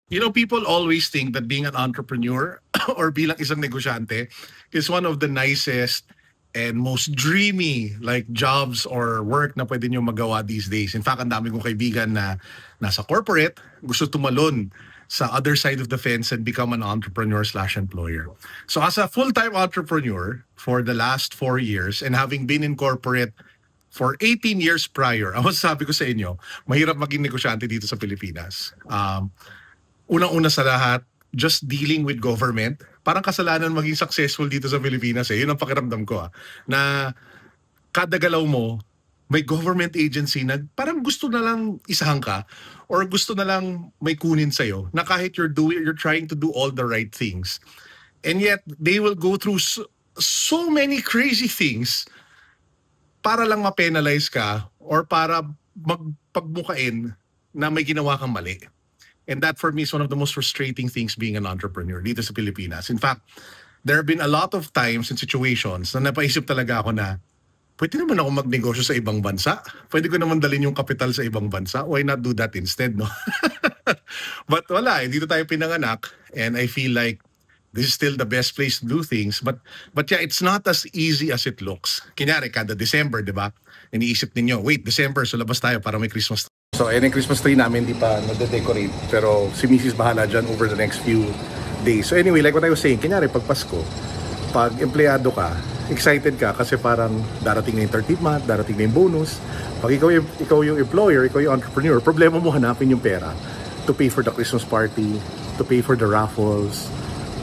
You know, people always think that being an entrepreneur or bilang isang negosyante is one of the nicest and most dreamy like jobs or work na pwede nyo magawa these days. In fact, ang dami kong kaibigan na nasa corporate, gusto tumalon sa other side of the fence and become an entrepreneur slash employer. So as a full-time entrepreneur for the last 4 years and having been in corporate for 18 years prior, ako sabi ko sa inyo, mahirap maging negosyante dito sa Pilipinas. Unang-una sa lahat, just dealing with government. Parang kasalanan maging successful dito sa Pilipinas eh. Yun ang pakiramdam ko na kada galaw mo, may government agency na parang gusto na lang isahan ka or gusto na lang may kunin sa'yo na kahit you're trying to do all the right things. And yet, they will go through so many crazy things para lang ma-penalize ka or para magpagmukain na may ginawa kang mali. And that for me is one of the most frustrating things being an entrepreneur dito sa Pilipinas. In fact, there have been a lot of times and situations na napaisip talaga ako na pwede naman ako magnegosyo sa ibang bansa. Pwede ko naman dalhin yung kapital sa ibang bansa. Why not do that instead, no? But wala, dito tayo pinanganak and I feel like this is still the best place to do things. But yeah, it's not as easy as it looks. Kunyari, kada December, di ba? Iniisip ninyo, wait, December, so labas tayo para may Christmas. So, ayan yung Christmas tree namin, di pa nade-decorate. Pero si Mrs. bahala dyan over the next few days. So anyway, like what I was saying, kunyari, pag Pasko, pag empleyado ka, excited ka kasi parang darating na yung 13th month, darating na yung bonus. Pag ikaw yung employer, ikaw yung entrepreneur, problema mo hanapin yung pera to pay for the Christmas party, to pay for the raffles,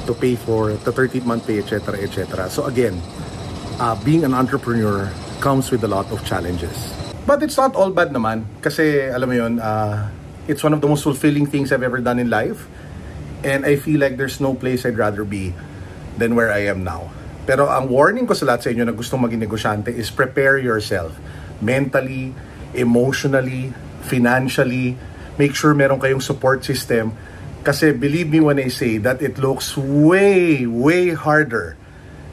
to pay for the 13th month pay, etc., etc. So again, being an entrepreneur comes with a lot of challenges. But it's not all bad naman kasi alam mo yun, it's one of the most fulfilling things I've ever done in life. And I feel like there's no place I'd rather be than where I am now. Pero ang warning ko sa lahat sa inyo na gustong maging negosyante is prepare yourself mentally, emotionally, financially. Make sure meron kayong support system. Kasi believe me when I say that it looks way, way harder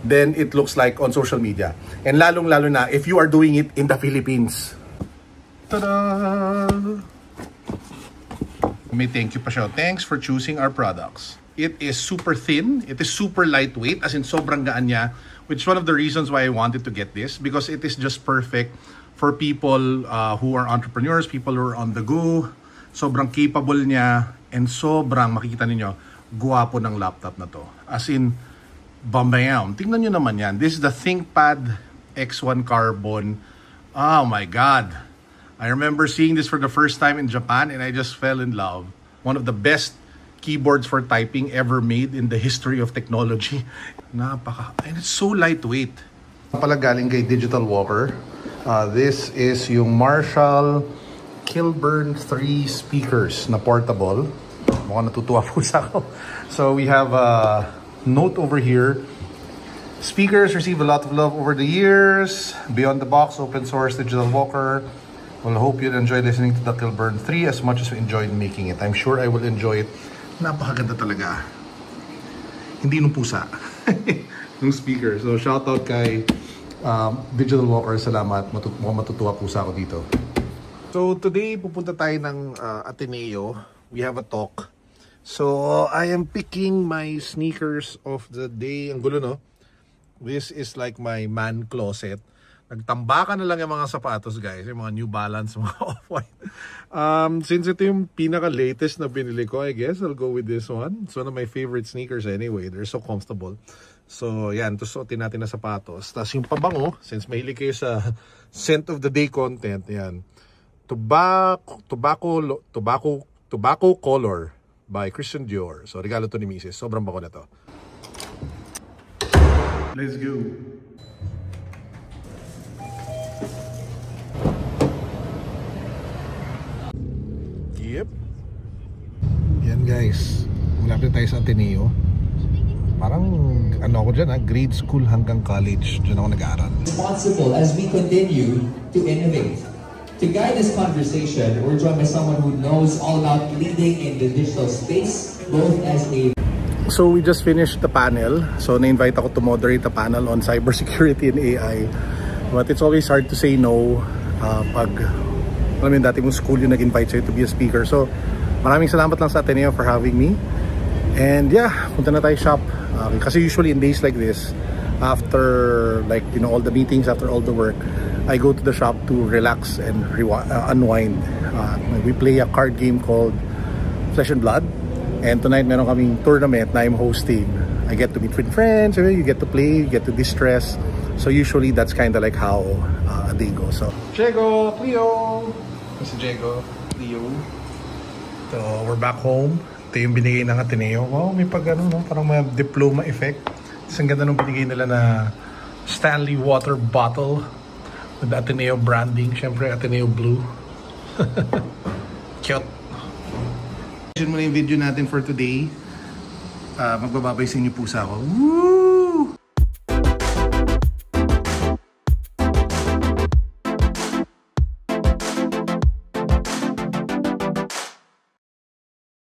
than it looks like on social media. And lalong-lalo na if you are doing it in the Philippines. Ta-da! May thank you pa siya. Thanks for choosing our products. It is super thin. It is super lightweight. As in, sobrang gaan niya. Which is one of the reasons why I wanted to get this. Because it is just perfect for people who are entrepreneurs, people who are on the go. Sobrang capable niya. And sobrang, makikita ninyo, guwapo ng laptop na to. As in, bam-bam. Tingnan nyo naman yan. This is the ThinkPad X1 Carbon. Oh my God. I remember seeing this for the first time in Japan and I just fell in love. One of the best keyboards for typing ever made in the history of technology. And it's so lightweight. Pala galing kay Digital Walker. This is yung Marshall Kilburn 3 speakers na portable. Mukhang natutuwa po sa ako. So we have a note over here. Speakers receive a lot of love over the years. Beyond the box, open source Digital Walker. We'll hope you'll enjoy listening to the Kilburn 3 as much as we enjoyed making it. I'm sure I will enjoy it. Napakaganda talaga. Hindi nung pusa. Nung speaker. So shout out kay Digital Walker. Salamat. Mukhang matutuwa pusa ako dito. So today pupunta tayo ng Ateneo. We have a talk. So I am picking my sneakers of the day. Ang gulo, no? This is like my man closet. Nagtambakan na lang yung mga sapatos, guys. Yung mga New Balance, mga Off-White. Since ito yung pinaka-latest na binili ko, I guess I'll go with this one. It's one of my favorite sneakers anyway. They're so comfortable. So, yan. Ito suotin natin na sapatos. Tapos yung pabango, since mahilig kayo sa scent of the day content, yan. Tobacco Color by Christian Dior. So, regalo to ni Mrs. Sobrang bako na to. Let's go. Yep. Yan guys. Malapit tayo sa Ateneo. Parang ano ako dyan grade school hanggang college. Dyan ako nag-aaral. Responsible as we continue to innovate. To guide this conversation, we're joined by someone who knows all about leading in the digital space, both as a... So we just finished the panel. So na-invite ako to moderate the panel on cybersecurity and AI. But it's always hard to say no pag alam mo dati mong school yung nag-invite sa'yo to be a speaker. So Maraming salamat lang sa Ateneo for having me. And yeah, punta na tayo shop. Kasi usually in days like this, after like, you know, all the meetings, after all the work, I go to the shop to relax and unwind. We play a card game called Flesh and Blood. And tonight meron kaming tournament na I'm hosting. I get to meet with friends, you get to play, you get to distress. So usually that's kind of like how a day goes. So Diego, Cleo. Si Diego, Cleo. So we're back home. Ito yung binigay ng Ateneo. Wow, may pag ano, no? Parang may diploma effect. Tapos ang ganda nung binigay nila na Stanley water bottle with the Ateneo branding. Siyempre, Ateneo blue. Cute. Yun muna yung video natin for today. Magbababay sa inyo pusa ako. Woo!